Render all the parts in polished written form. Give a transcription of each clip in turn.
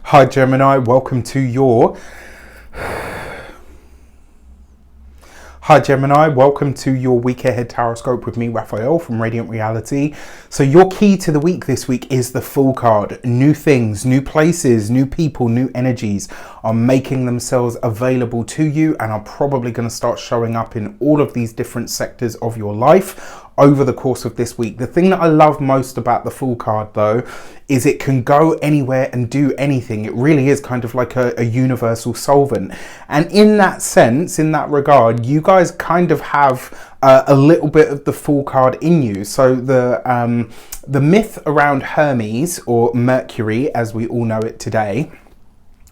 Hi Gemini, welcome to your week ahead tarot with me, Raphael from Reydiant Reality. So your key to the week this week is the Fool card. New things, new places, new people, new energies are making themselves available to you and are probably going to start showing up in all of these different sectors of your life over the course of this week. The thing that I love most about the Fool card though is it can go anywhere and do anything. It really is kind of like a universal solvent, and in that sense, in that regard, you guys kind of have a little bit of the Fool card in you. So the myth around Hermes, or Mercury as we all know it today,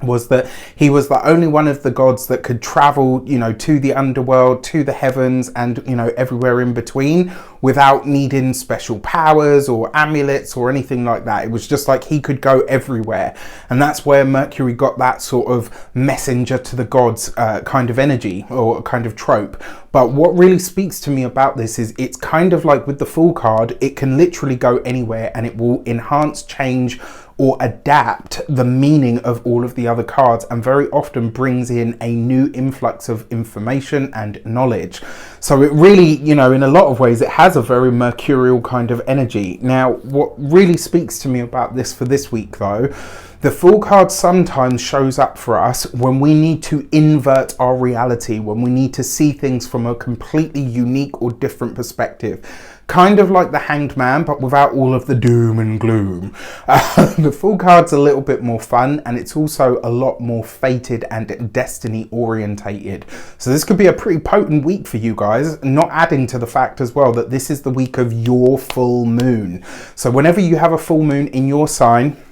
was that he was the only one of the gods that could travel, to the underworld, to the heavens, and, everywhere in between without needing special powers or amulets or anything like that. It was just like he could go everywhere. And that's where Mercury got that sort of messenger to the gods kind of energy or kind of trope. But what really speaks to me about this is it's kind of like with the Fool card, it can literally go anywhere and it will enhance, change, or adapt the meaning of all of the other cards, and very often brings in a new influx of information and knowledge. So it really, in a lot of ways, it has a very mercurial kind of energy. Now, what really speaks to me about this for this week though, the Fool card sometimes shows up for us when we need to invert our reality, when we need to see things from a completely unique or different perspective. Kind of like the Hanged Man, but without all of the doom and gloom. The Fool card's a little bit more fun, and it's also a lot more fated and destiny orientated. So this could be a pretty potent week for you guys, not adding to the fact as well that this is the week of your full moon. So whenever you have a full moon in your sign,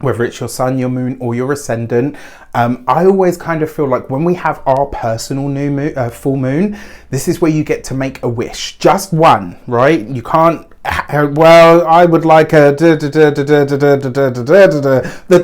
whether it's your sun, your moon, or your ascendant, I always kind of feel like when we have our personal new moon, full moon, this is where you get to make a wish, just one, right? You can't. Well, I would like a that's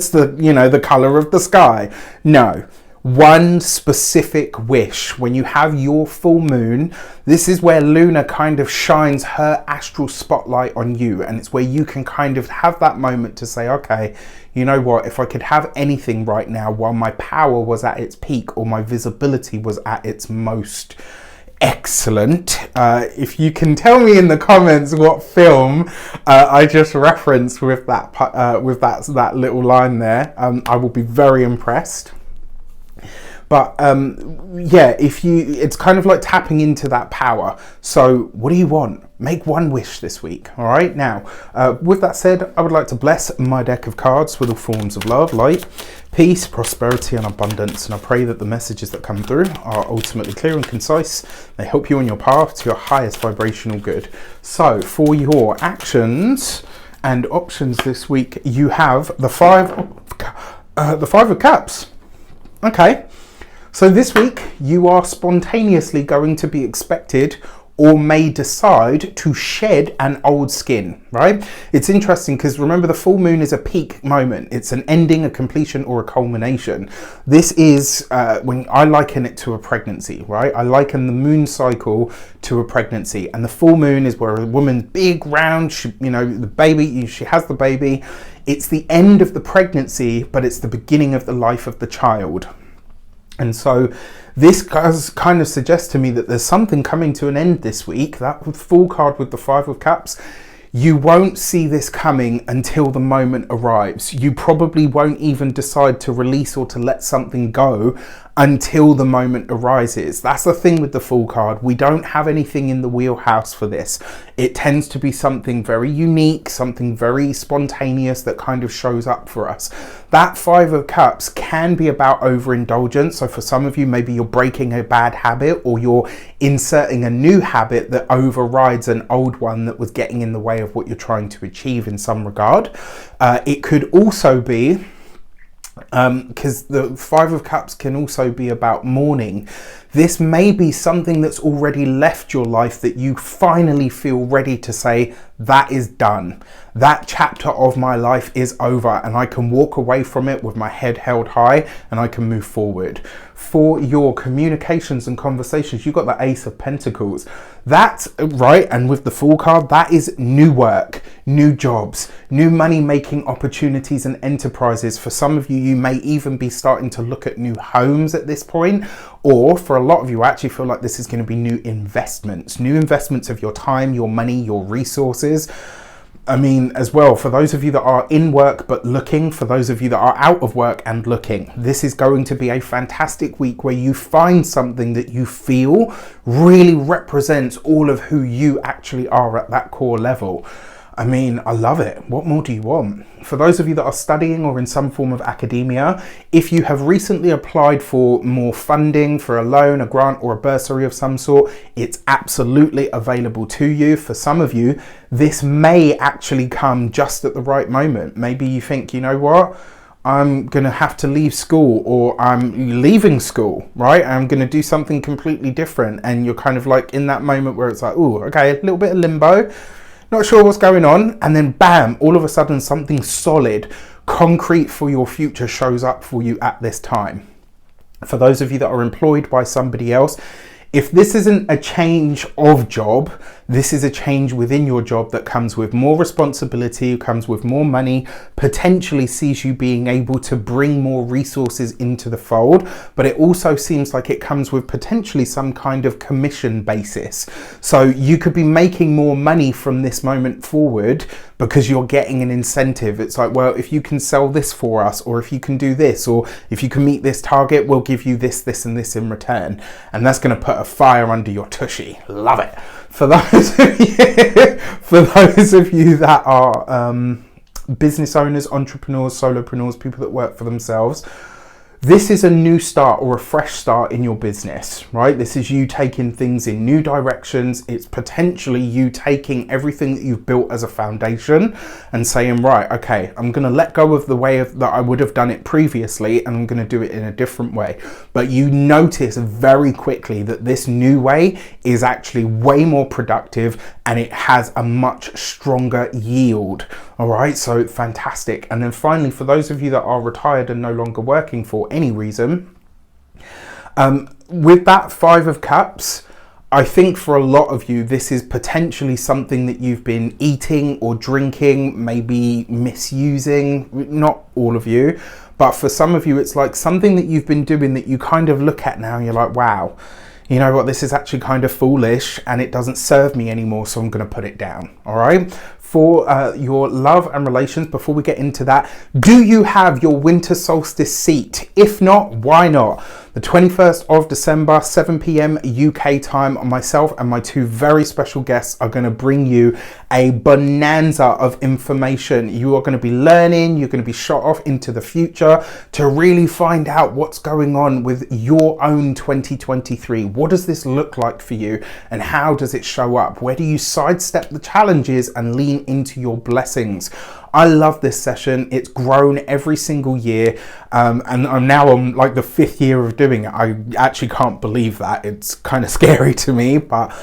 the the color of the sky. No. One specific wish. When you have your full moon, this is where Luna kind of shines her astral spotlight on you, and it's where you can kind of have that moment to say, okay, you know what, if I could have anything right now while my power was at its peak or my visibility was at its most excellent. If you can tell me in the comments what film I just referenced with that little line there, I will be very impressed. But yeah, it's kind of like tapping into that power. So what do you want? Make one wish this week. All right. Now, with that said, I would like to bless my deck of cards with all forms of love, light, peace, prosperity, and abundance. And I pray that the messages that come through are ultimately clear and concise. They help you on your path to your highest vibrational good. So for your actions and options this week, you have the Five of Cups. Okay. So this week, you are spontaneously going to be expected or may decide to shed an old skin, right? It's interesting because remember, the full moon is a peak moment. It's an ending, a completion, or a culmination. This is when I liken it to a pregnancy, right? I liken the moon cycle to a pregnancy, and the full moon is where a woman, big, round, the baby, she has the baby. It's the end of the pregnancy, but it's the beginning of the life of the child. And so this kind of suggests to me that there's something coming to an end this week. That Fool card with the Five of Cups, you won't see this coming until the moment arrives. You probably won't even decide to release or to let something go until the moment arises. That's the thing with the Fool card. We don't have anything in the wheelhouse for this. It tends to be something very unique, something very spontaneous that kind of shows up for us. That Five of Cups can be about overindulgence. So for some of you, maybe you're breaking a bad habit, or you're inserting a new habit that overrides an old one that was getting in the way of what you're trying to achieve in some regard. It could also be because the Five of Cups can also be about mourning. This may be something that's already left your life that you finally feel ready to say, that is done. That chapter of my life is over, and I can walk away from it with my head held high, and I can move forward. For your communications and conversations, you've got the Ace of Pentacles. That's right, and with the Fool card, that is new work, new jobs, new money-making opportunities and enterprises. For some of you, you may even be starting to look at new homes at this point, or for a lot of you, I actually feel like this is going to be new investments of your time, your money, your resources. I mean, as well, for those of you that are in work but looking, for those of you that are out of work and looking, this is going to be a fantastic week where you find something that you feel really represents all of who you actually are at that core level. I mean, I love it. What more do you want? For those of you that are studying or in some form of academia, if you have recently applied for more funding, for a loan, a grant, or a bursary of some sort, it's absolutely available to you. For some of you, this may actually come just at the right moment. Maybe you think, you know what? I'm going to have to leave school, or I'm leaving school, right? I'm going to do something completely different. And you're kind of like in that moment where it's like, oh, okay, a little bit of limbo. Not sure what's going on, and then bam, all of a sudden something solid, concrete for your future shows up for you at this time. For those of you that are employed by somebody else, if this isn't a change of job, this is a change within your job that comes with more responsibility, comes with more money, potentially sees you being able to bring more resources into the fold, but it also seems like it comes with potentially some kind of commission basis. So you could be making more money from this moment forward because you're getting an incentive. It's like, well, if you can sell this for us, or if you can do this, or if you can meet this target, we'll give you this, this, and this in return. And that's going to put a fire under your tushy. Love it. For those of you that are business owners, entrepreneurs, solopreneurs, people that work for themselves, this is a new start or a fresh start in your business, right? This is you taking things in new directions. It's potentially you taking everything that you've built as a foundation and saying, right, okay, I'm going to let go of the way that I would have done it previously, and I'm going to do it in a different way. But you notice very quickly that this new way is actually way more productive, and it has a much stronger yield. All right, so fantastic. And then finally, for those of you that are retired and no longer working for any reason, with that Five of Cups, I think for a lot of you, this is potentially something that you've been eating or drinking, maybe misusing. Not all of you, but for some of you, it's like something that you've been doing that you kind of look at now and you're like, wow, you know what, this is actually kind of foolish and it doesn't serve me anymore, so I'm going to put it down. All right. For your love and relations, before we get into that, do you have your winter solstice seat? If not, why not? The 21st of December, 7 p.m. UK time, myself and my two very special guests are going to bring you a bonanza of information. You are going to be learning, you're going to be shot off into the future to really find out what's going on with your own 2023. What does this look like for you, and how does it show up? Where do you sidestep the challenges and lean into your blessings? I love this session. It's grown every single year, and I'm now on like the 5th year of doing it. I actually can't believe that. It's kind of scary to me, but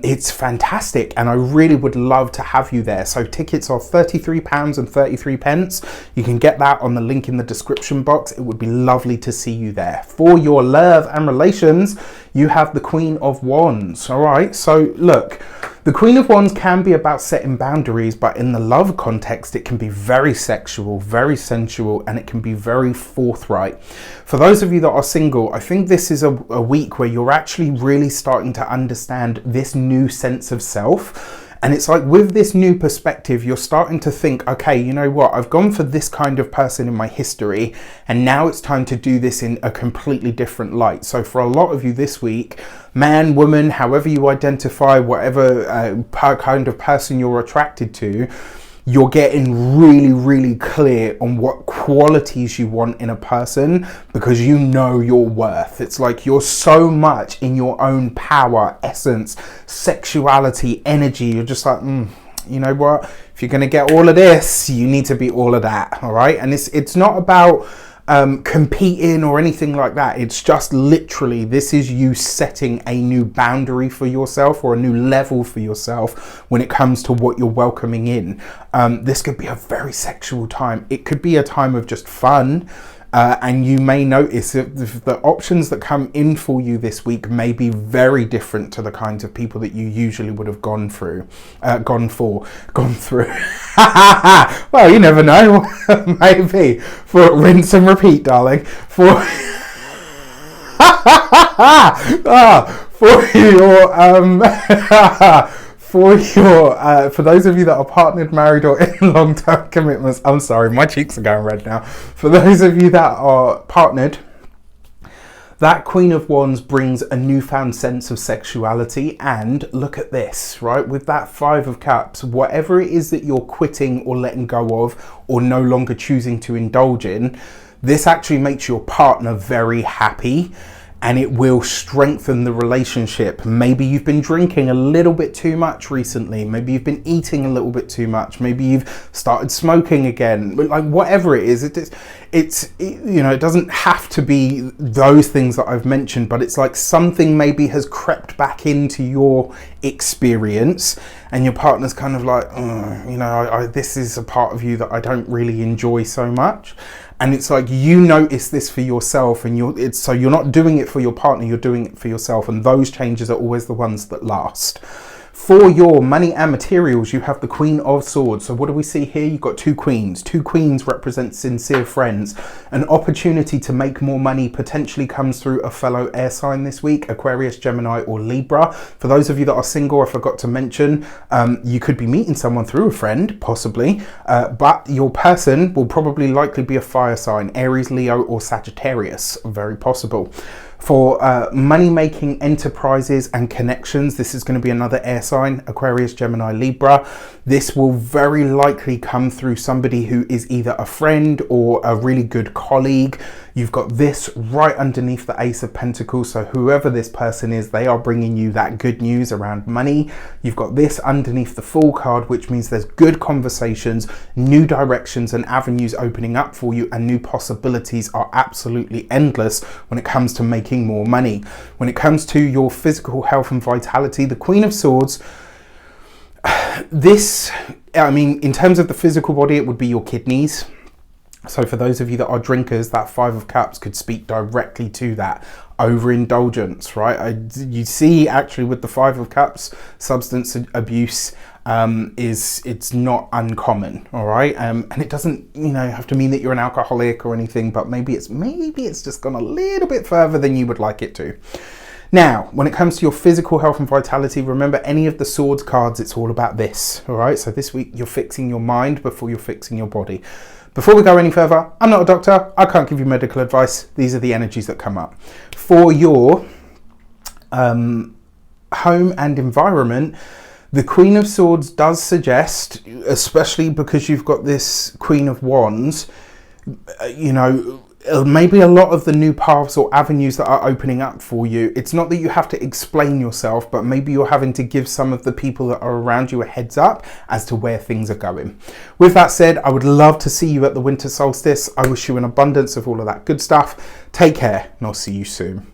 it's fantastic, and I really would love to have you there. So tickets are £33.33. You can get that on the link in the description box. It would be lovely to see you there. For your love and relations, you have the Queen of Wands. All right, so look, the Queen of Wands can be about setting boundaries, but in the love context, it can be very sexual, very sensual, and it can be very forthright. For those of you that are single, I think this is a week where you're actually really starting to understand this new sense of self. And it's like with this new perspective, you're starting to think, okay, you know what? I've gone for this kind of person in my history, and now it's time to do this in a completely different light. So for a lot of you this week, man, woman, however you identify, whatever kind of person you're attracted to, you're getting really, really clear on what qualities you want in a person, because you know your worth. It's like you're so much in your own power, essence, sexuality, energy. You're just like, you know what? If you're going to get all of this, you need to be all of that. All right. And it's not about competing or anything like that. It's just literally, this is you setting a new boundary for yourself or a new level for yourself when it comes to what you're welcoming in. This could be a very sexual time. It could be a time of just fun. And you may notice that the options that come in for you this week may be very different to the kinds of people that you usually would have gone through. Well, you never know. Maybe. For rinse and repeat, darling. For for those of you that are partnered, married, or in long-term commitments, I'm sorry, my cheeks are going red now. For those of you that are partnered, that Queen of Wands brings a newfound sense of sexuality. And look at this, right? With that Five of Cups, whatever it is that you're quitting or letting go of or no longer choosing to indulge in, this actually makes your partner very happy. And it will strengthen the relationship. Maybe you've been drinking a little bit too much recently. Maybe you've been eating a little bit too much. Maybe you've started smoking again. Like whatever it is, it's you know, it doesn't have to be those things that I've mentioned, but it's like something maybe has crept back into your experience, and your partner's kind of like, you know, this is a part of you that I don't really enjoy so much. And it's like you notice this for yourself, and so you're not doing it for your partner, you're doing it for yourself, and those changes are always the ones that last. For your money and materials, you have the Queen of Swords. So what do we see here? You've got two queens. Two queens represent sincere friends. An opportunity to make more money potentially comes through a fellow air sign this week, Aquarius, Gemini, or Libra. For those of you that are single, I forgot to mention, you could be meeting someone through a friend, possibly, but your person will probably likely be a fire sign, Aries, Leo, or Sagittarius, very possible. For money-making enterprises and connections, this is going to be another air sign, Aquarius, Gemini, Libra. This will very likely come through somebody who is either a friend or a really good colleague. You've got this right underneath the Ace of Pentacles, so whoever this person is, they are bringing you that good news around money. You've got this underneath the Fool card, which means there's good conversations, new directions and avenues opening up for you, and new possibilities are absolutely endless when it comes to making more money. When it comes to your physical health and vitality, the Queen of Swords, this, I mean, in terms of the physical body, it would be your kidneys. So for those of you that are drinkers, that Five of Cups could speak directly to that. Overindulgence, right? You see actually with the Five of Cups, substance abuse it's not uncommon, all right? And it doesn't, you know, have to mean that you're an alcoholic or anything, but maybe it's just gone a little bit further than you would like it to. Now, when it comes to your physical health and vitality, remember any of the Swords cards, it's all about this, all right? So this week you're fixing your mind before you're fixing your body. Before we go any further, I'm not a doctor. I can't give you medical advice. These are the energies that come up. For your home and environment, the Queen of Swords does suggest, especially because you've got this Queen of Wands, you know, maybe a lot of the new paths or avenues that are opening up for you, it's not that you have to explain yourself, but maybe you're having to give some of the people that are around you a heads up as to where things are going. With that said, I would love to see you at the winter solstice. I wish you an abundance of all of that good stuff. Take care, and I'll see you soon.